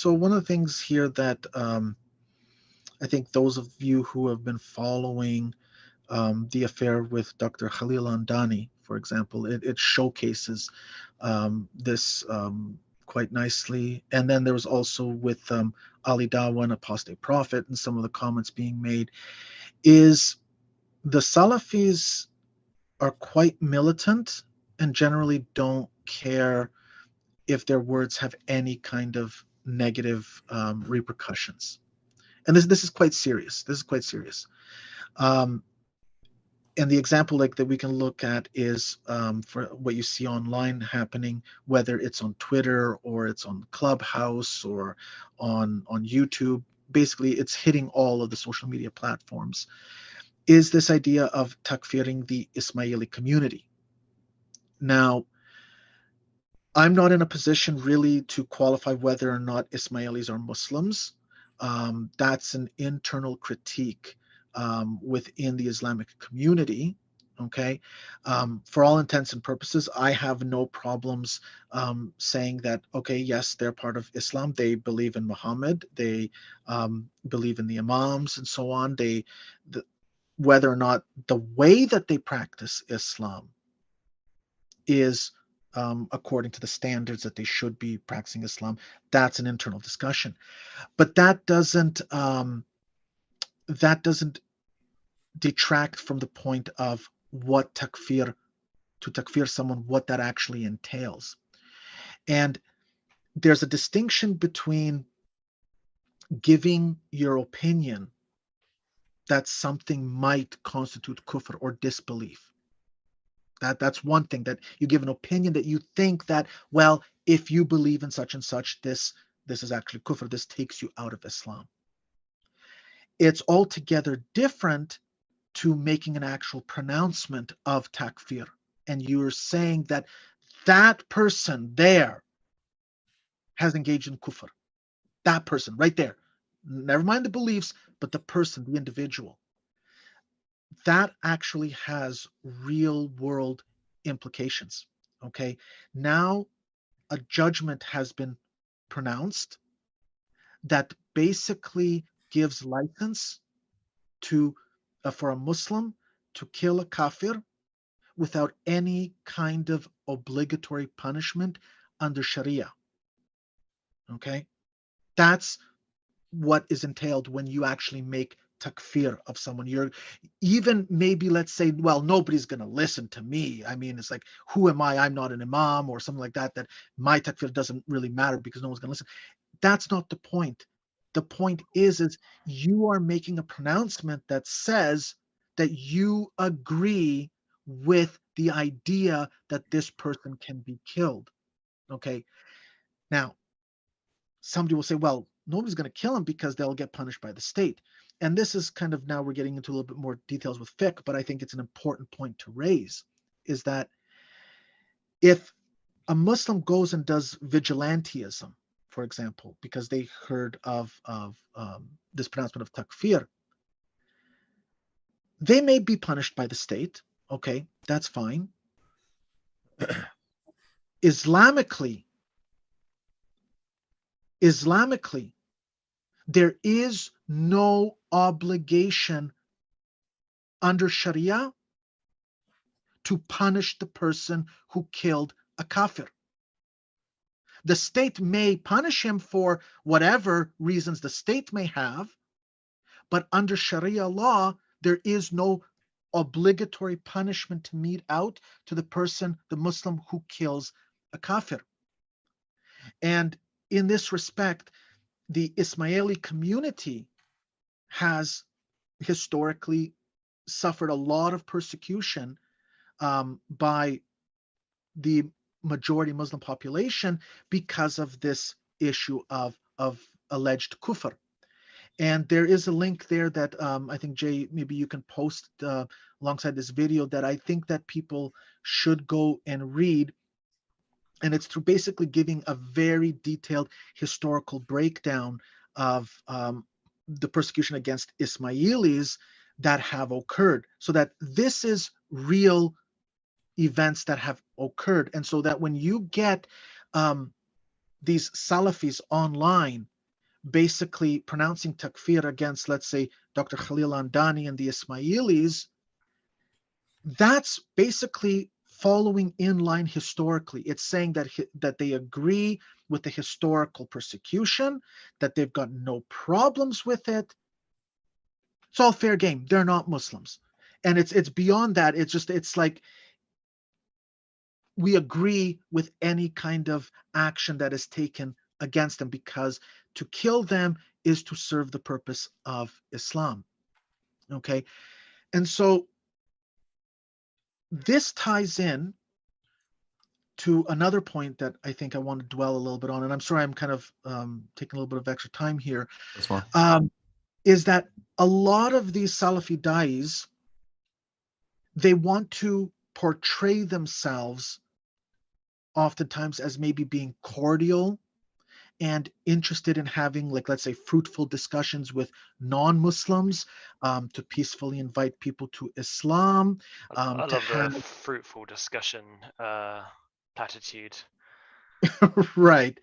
So one of the things here that I think those of you who have been following the affair with Dr. Khalil Andani, for example, it showcases this quite nicely. And then there was also with Ali Dawa, an apostate prophet, and some of the comments being made is the Salafis are quite militant and generally don't care if their words have any kind of negative repercussions. And this is quite serious. This is quite serious. Um, and the example like that we can look at is for what you see online happening, whether it's on Twitter or it's on Clubhouse or on YouTube. Basically, it's hitting all of the social media platforms. Is this idea of takfiring the Ismaili community? Now, I'm not in a position really to qualify whether or not Ismailis are Muslims. That's an internal critique within the Islamic community. Okay. For all intents and purposes, I have no problems saying that, okay, yes, they're part of Islam. They believe in Muhammad. They believe in the Imams and so on. Whether or not the way that they practice Islam is according to the standards that they should be practicing Islam, that's an internal discussion. But that doesn't detract from the point of what to takfir someone, what that actually entails. And there's a distinction between giving your opinion that something might constitute kufr or disbelief. That's one thing, that you give an opinion that you think that, well, if you believe in such and such, this is actually kufr, this takes you out of Islam. It's altogether different to making an actual pronouncement of takfir, and you're saying that that person there has engaged in kufr. That person right there, never mind the beliefs, but the person, the individual. That actually has real world implications. Okay. Now a judgment has been pronounced that basically gives license to for a Muslim to kill a kafir without any kind of obligatory punishment under Sharia. Okay. That's what is entailed when you actually make takfir of someone. You're even, maybe, let's say, well, nobody's going to listen to me. I mean, it's like, who am I? I'm not an imam or something like that, that my takfir doesn't really matter because no one's going to listen. That's not the point. The point is you are making a pronouncement that says that you agree with the idea that this person can be killed. Okay. Now, somebody will say, well, nobody's going to kill him because they'll get punished by the state. And this is kind of, now we're getting into a little bit more details with fiqh, but I think it's an important point to raise, is that if a Muslim goes and does vigilantism, for example, because they heard of this pronouncement of takfir, they may be punished by the state. Okay, that's fine. Islamically, there is no obligation under Sharia to punish the person who killed a kafir. The state may punish him for whatever reasons the state may have, but under Sharia law, there is no obligatory punishment to mete out to the person, the Muslim who kills a kafir. And in this respect, the Ismaili community has historically suffered a lot of persecution by the majority Muslim population because of this issue of alleged kufr. And there is a link there that I think, Jay, maybe you can post alongside this video, that I think that people should go and read. And it's through basically giving a very detailed historical breakdown of the persecution against Ismailis that have occurred, so that this is real events that have occurred. And so that when you get these Salafis online basically pronouncing takfir against, let's say, Dr. Khalil Andani and the Ismailis, that's basically following in line historically. It's saying that they agree with the historical persecution, that they've got no problems with it. It's all fair game. They're not Muslims. And it's beyond that. It's like we agree with any kind of action that is taken against them, because to kill them is to serve the purpose of Islam. Okay. And so this ties in to another point that I think I want to dwell a little bit on, and I'm sorry I'm kind of taking a little bit of extra time here. That's fine. Is that a lot of these Salafi da'is, they want to portray themselves oftentimes as maybe being cordial and interested in having, like, let's say, fruitful discussions with non-Muslims, to peacefully invite people to Islam. I love the fruitful discussion platitude. Right.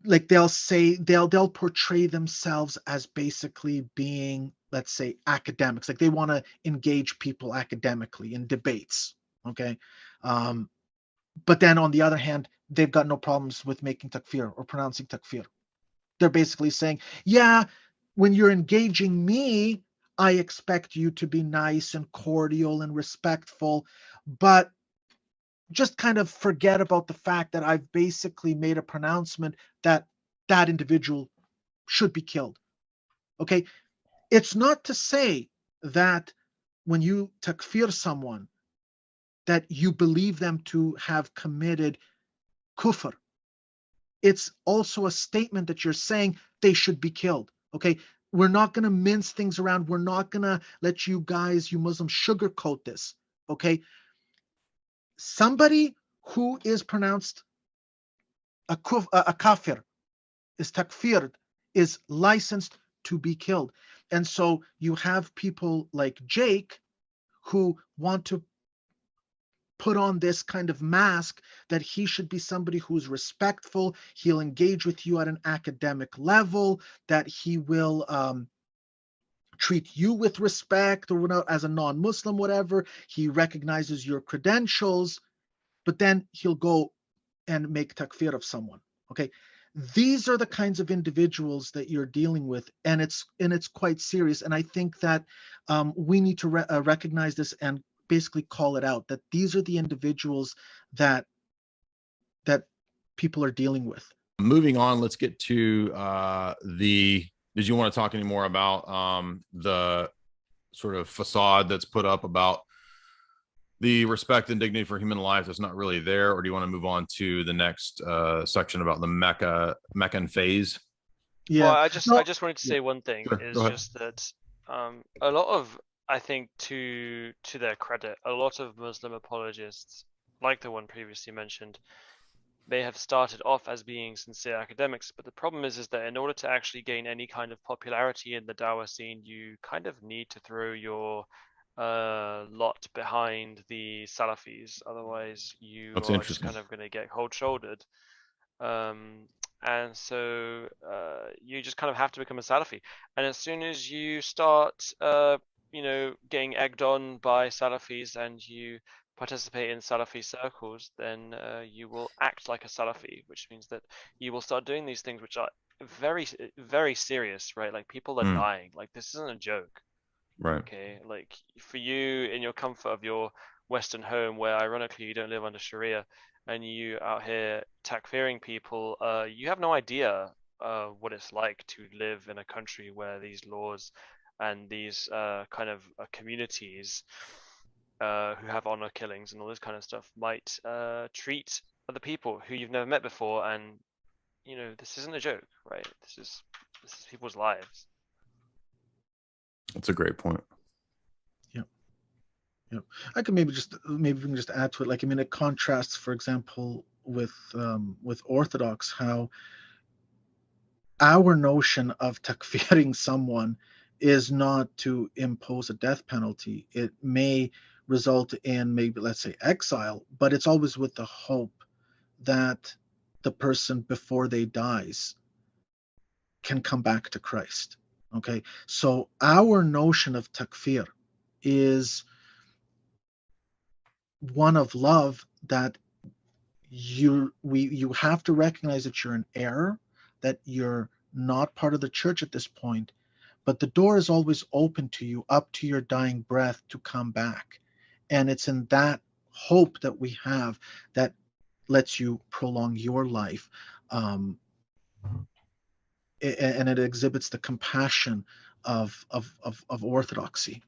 Like they'll portray themselves as basically being, let's say, academics. Like they want to engage people academically in debates. Okay. But then on the other hand, they've got no problems with making takfir or pronouncing takfir. They're basically saying, yeah, when you're engaging me, I expect you to be nice and cordial and respectful, but just kind of forget about the fact that I've basically made a pronouncement that that individual should be killed. Okay. It's not to say that when you takfir someone, that you believe them to have committed kufr. It's also a statement that you're saying they should be killed. Okay. We're not going to mince things around. We're not going to let you guys, you Muslims, sugarcoat this. Okay. Somebody who is pronounced a kafir, is takfir, is licensed to be killed. And so you have people like Jake who want to put on this kind of mask that he should be somebody who's respectful, he'll engage with you at an academic level, that he will treat you with respect, or not, as a non-Muslim, whatever. He recognizes your credentials, but then he'll go and make takfir of someone. Okay. These are the kinds of individuals that you're dealing with, and it's quite serious. And I think that we need to recognize this and basically call it out, that these are the individuals that people are dealing with. Moving on, let's get to did you want to talk any more about the sort of facade that's put up about the respect and dignity for human life that's not really there, or do you want to move on to the next section about the Meccan phase? Yeah. Well, I just wanted to say one thing. Sure, is just that a lot of, I think, to their credit, a lot of Muslim apologists, like the one previously mentioned, they have started off as being sincere academics, but the problem is that in order to actually gain any kind of popularity in the Dawah scene, you kind of need to throw your lot behind the Salafis. Otherwise, you are just kind of going to get cold-shouldered. And so you just kind of have to become a Salafi. And as soon as you start, getting egged on by Salafis and you participate in Salafi circles, then you will act like a Salafi, which means that you will start doing these things which are very, very serious, right? Like people are dying. Like this isn't a joke. Right. Okay. Like for you in your comfort of your Western home, where ironically you don't live under Sharia, and you out here takfiring people, you have no idea what it's like to live in a country where these laws and these kind of communities who have honor killings and all this kind of stuff might treat other people who you've never met before. And this isn't a joke, right? This is people's lives. That's a great point. Yeah, I could maybe we can just add to it. Like, I mean, it contrasts, for example, with Orthodox, how our notion of takfiring someone is not to impose a death penalty. It may result in maybe, let's say, exile, but it's always with the hope that the person before they dies can come back to Christ. Okay, so our notion of takfir is one of love, that you have to recognize that you're in error, that you're not part of the church at this point, but the door is always open to you up to your dying breath to come back. And it's in that hope that we have that lets you prolong your life. And it exhibits the compassion of orthodoxy.